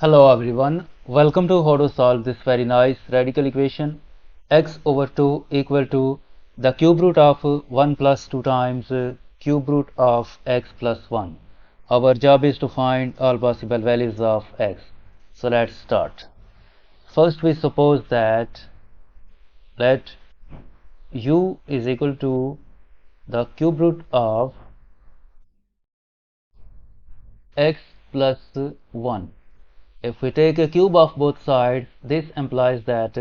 Hello everyone, welcome to how to solve this very nice radical equation x over 2 equal to the cube root of 1 plus 2 times cube root of x plus 1. Our job is to find all possible values of x. So let's start. First we suppose that let u is equal to the cube root of x plus 1. If we take a cube of both sides, this implies that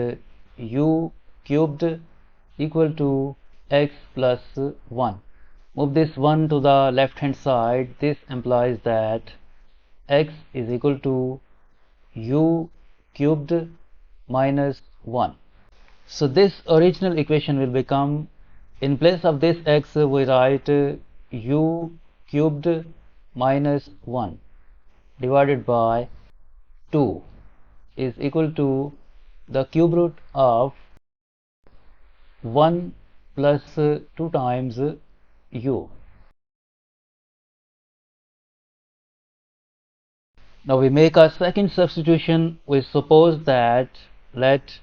u cubed equal to x plus 1. Move this 1 to the left hand side. This implies that x is equal to u cubed minus 1. So this original equation will become, in place of this x we write u cubed minus 1 divided by 2 is equal to the cube root of 1 plus 2 times u. Now we make a second substitution. We suppose that let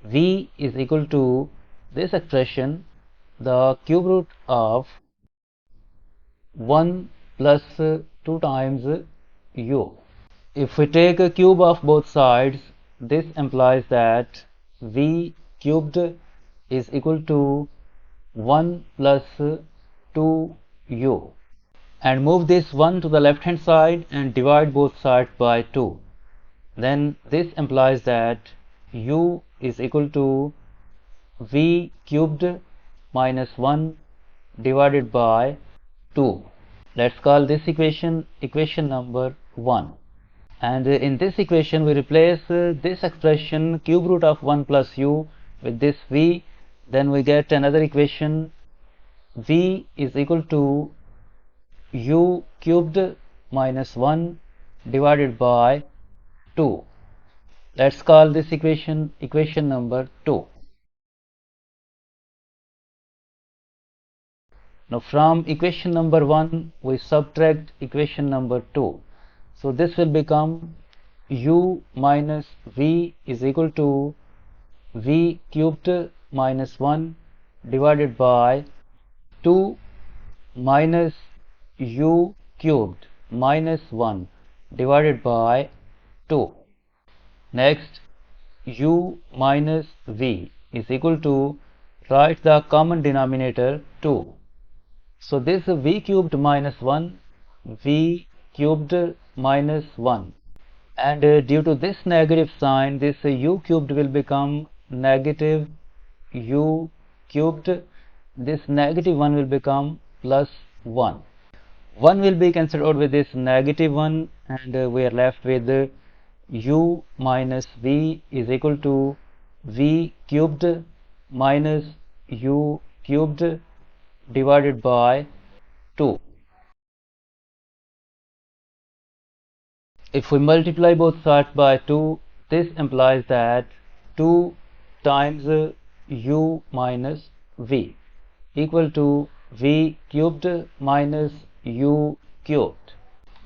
v is equal to this expression, the cube root of 1 plus 2 times u. If we take a cube of both sides, this implies that v cubed is equal to 1 plus 2u, and move this 1 to the left hand side and divide both sides by 2. Then this implies that u is equal to v cubed minus 1 divided by 2. Let's call this equation number 1. And in this equation we replace this expression cube root of 1 plus u with this v. Then we get another equation, v is equal to u cubed minus 1 divided by 2. Let's call this equation number 2. Now from equation number 1 we subtract equation number 2. So this will become u minus v is equal to v cubed minus 1 divided by 2 minus u cubed minus 1 divided by 2. Next, u minus v is equal to, write the common denominator 2. So this v cubed minus 1, v cubed minus 1, and due to this negative sign, this u cubed will become negative u cubed. This negative 1 will become plus 1. 1 will be cancelled out with this negative 1, and we are left with u minus v is equal to v cubed minus u cubed divided by 2. If we multiply both sides by 2, this implies that 2 times u minus v equal to v cubed minus u cubed.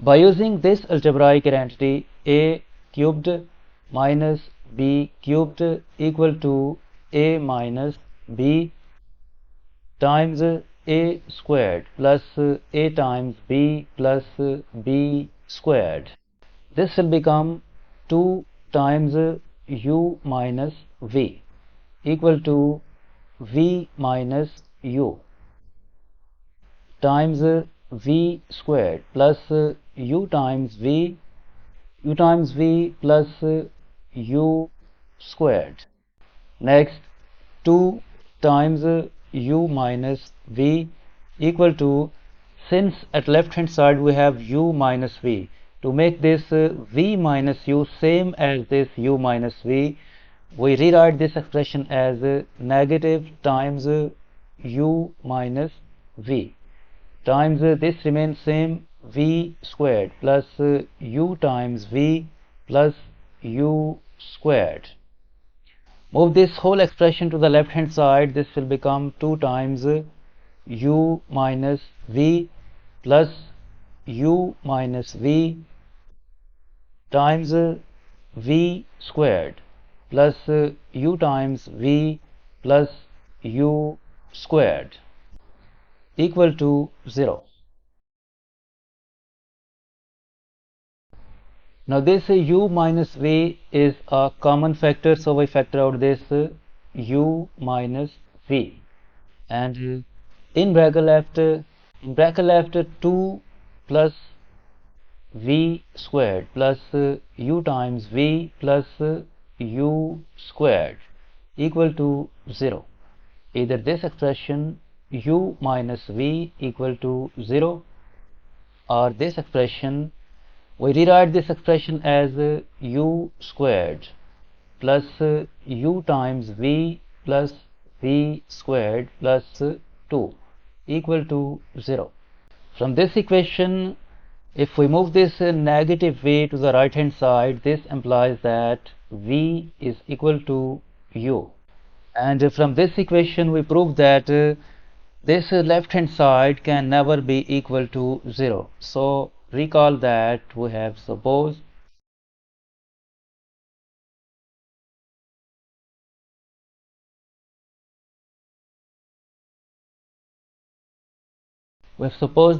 By using this algebraic identity, a cubed minus b cubed equal to a minus b times a squared plus a times b plus b squared. This will become 2 times u minus v equal to v minus u times v squared plus u times v plus u squared. Next, 2 times u minus v equal to, since at left hand side we have u minus v, to make this v minus u same as this u minus v, we rewrite this expression as negative times u minus v times this remains same, v squared plus u times v plus u squared. Move this whole expression to the left hand side. This will become 2 times u minus v plus u minus v times v squared plus u times v plus u squared equal to 0. Now this u minus v is a common factor, so we factor out this u minus v, and in bracket left 2 plus v squared plus u times v plus u squared equal to 0. Either this expression u minus v equal to 0, or this expression, we rewrite this expression as u squared plus u times v plus v squared plus 2 equal to 0. From this equation, if we move this negative v to the right hand side, this implies that v is equal to u. And from this equation we prove that this left hand side can never be equal to 0. So recall that we have supposed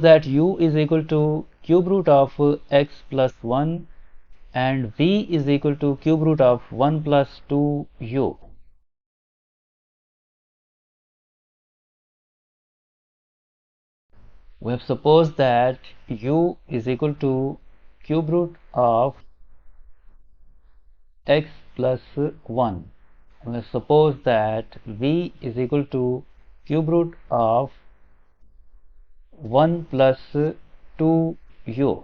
that u is equal to cube root of x plus 1 and v is equal to cube root of 1 plus 2u. We have supposed that u is equal to cube root of x plus 1. We have supposed that v is equal to cube root of 1 plus 2u.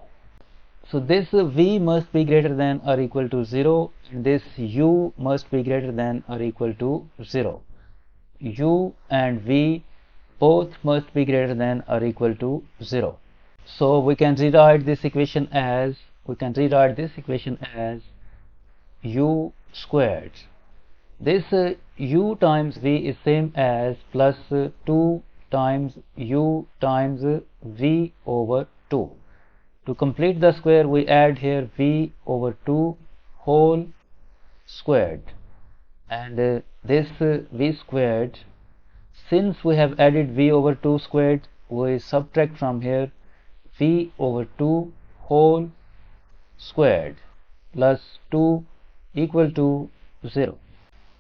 So this v must be greater than or equal to 0, and this u must be greater than or equal to 0. U and v both must be greater than or equal to 0. So we can rewrite this equation as u squared. This u times v is same as plus 2 times u times v over 2. To complete the square, we add here v over 2 whole squared, and this v squared, since we have added v over 2 squared, we subtract from here v over 2 whole squared plus 2 equal to 0.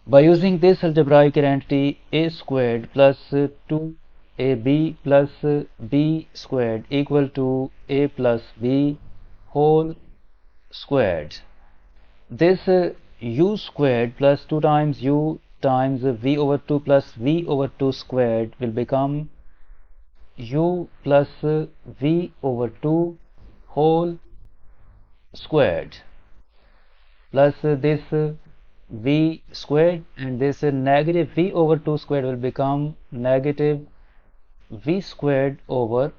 By using this algebraic identity, a squared plus 2ab plus b squared equal to a plus b whole squared. This u squared plus 2 times u times v over 2 plus v over 2 squared will become u plus v over 2 whole squared plus this v squared, and this negative v over 2 squared will become negative v squared over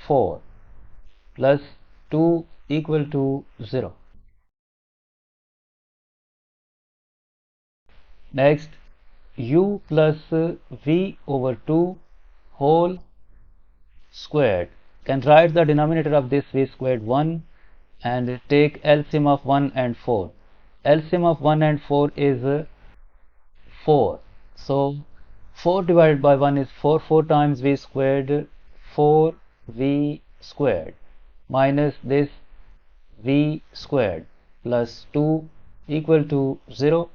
4 plus 2 equal to 0. Next, u plus v over 2 whole squared. Can write the denominator of this v squared 1 and take LCM of 1 and 4. LCM of 1 and 4 is 4. So 4 divided by 1 is 4. 4 times v squared, 4v squared minus this v squared plus 2 equal to 0.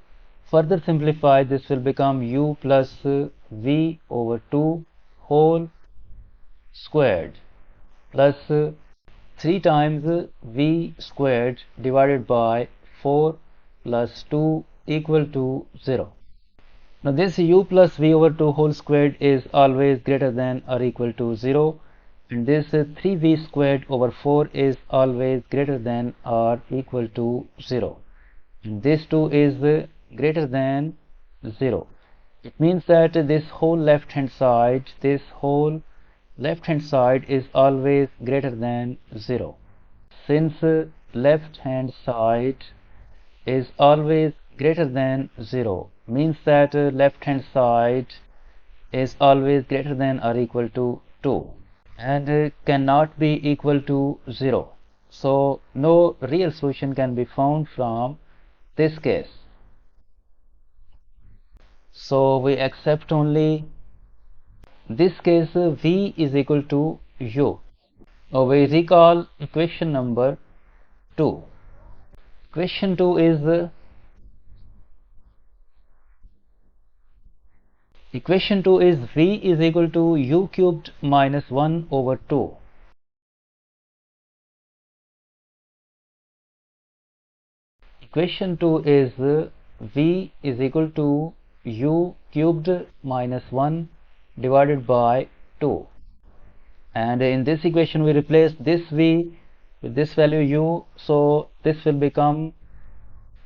Further simplify, this will become u plus v over 2 whole squared plus 3 times v squared divided by 4 plus 2 equal to 0. Now this u plus v over 2 whole squared is always greater than or equal to 0, and this 3v squared over 4 is always greater than or equal to 0, and this 2 is greater than 0. It means that this whole left hand side is always greater than 0. Since left hand side is always greater than 0, means that left hand side is always greater than or equal to 2 and cannot be equal to 0. So no real solution can be found from this case. So we accept only this case v is equal to u. Now we recall equation number 2. Equation 2 is v is equal to u cubed minus 1 over 2. Equation 2 is v is equal to u cubed minus 1 divided by 2. And in this equation we replace this v with this value u, so this will become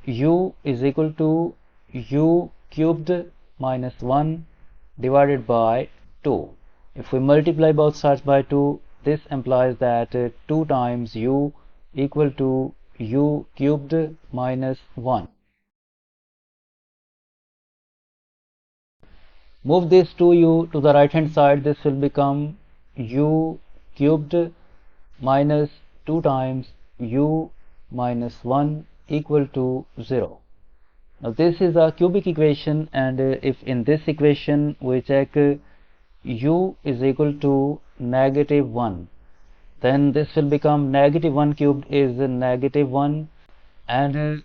u is equal to u cubed minus 1 divided by 2. If we multiply both sides by 2, this implies that 2 times u equal to u cubed minus 1. Move this 2u to the right hand side, this will become u cubed minus 2 times u minus 1 equal to 0. Now this is a cubic equation, and if in this equation we check u is equal to negative 1, then this will become negative 1 cubed is negative 1, and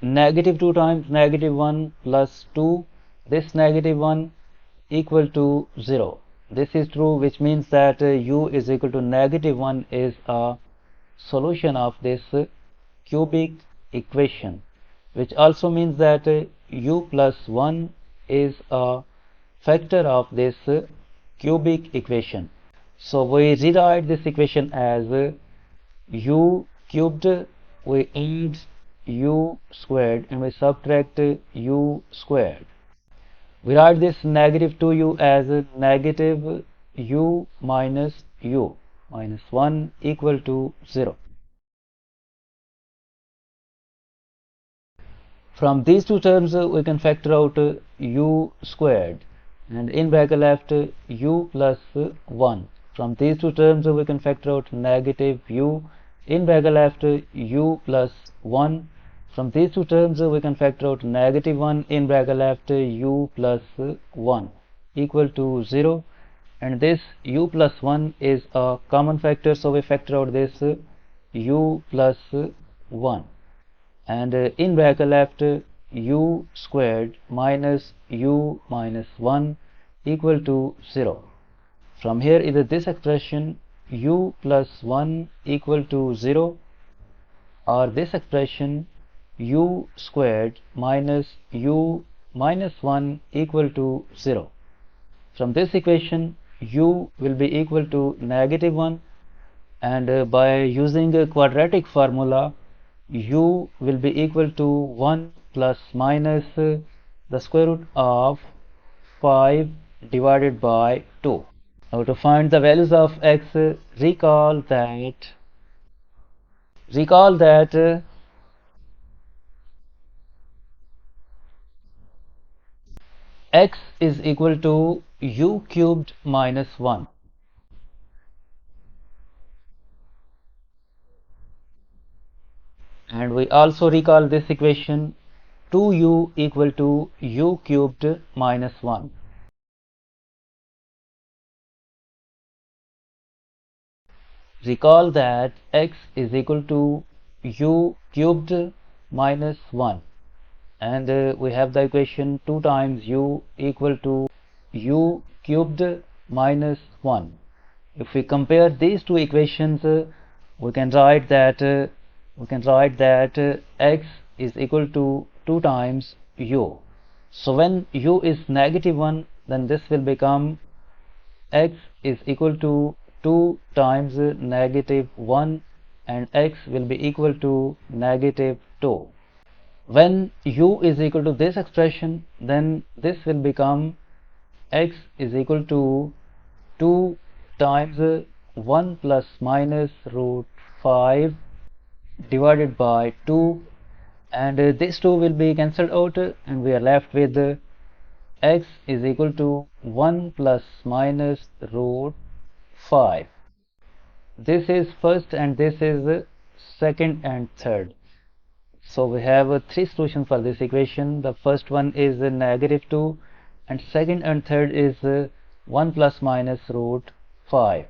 negative 2 times negative 1 plus 2, this negative 1 equal to 0. This is true, which means that u is equal to negative 1 is a solution of this cubic equation, which also means that u plus 1 is a factor of this cubic equation. So we rewrite this equation as u cubed, we add u squared and we subtract u squared. We write this negative 2u as negative u minus 1 equal to 0. From these two terms we can factor out u squared, and in bracket left u plus 1. From these two terms we can factor out negative u, in bracket left u plus 1. From these two terms we can factor out negative 1, in bracket left u plus 1 equal to 0, and this u plus 1 is a common factor, so we factor out this u plus 1, and in bracket left u squared minus u minus 1 equal to 0. From here either this expression u plus 1 equal to 0, or this expression u squared minus u minus 1 equal to 0. From this equation u will be equal to negative 1, and by using a quadratic formula u will be equal to 1 plus minus the square root of 5 divided by 2. Now to find the values of x, recall that x is equal to u cubed minus 1. And we also recall this equation 2u equal to u cubed minus 1. Recall that x is equal to u cubed minus 1, and we have the equation 2 times u equal to u cubed minus 1. If we compare these two equations, we can write that x is equal to 2 times u. So when u is negative 1, then this will become x is equal to 2 times negative 1, and x will be equal to negative 2. When u is equal to this expression, then this will become x is equal to 2 times 1 plus minus root 5 divided by 2, and this 2 will be cancelled out, and we are left with x is equal to 1 plus minus root 5. This is first and this is second and third. So we have three solutions for this equation. The first one is -2, and second and third is 1 plus minus root 5.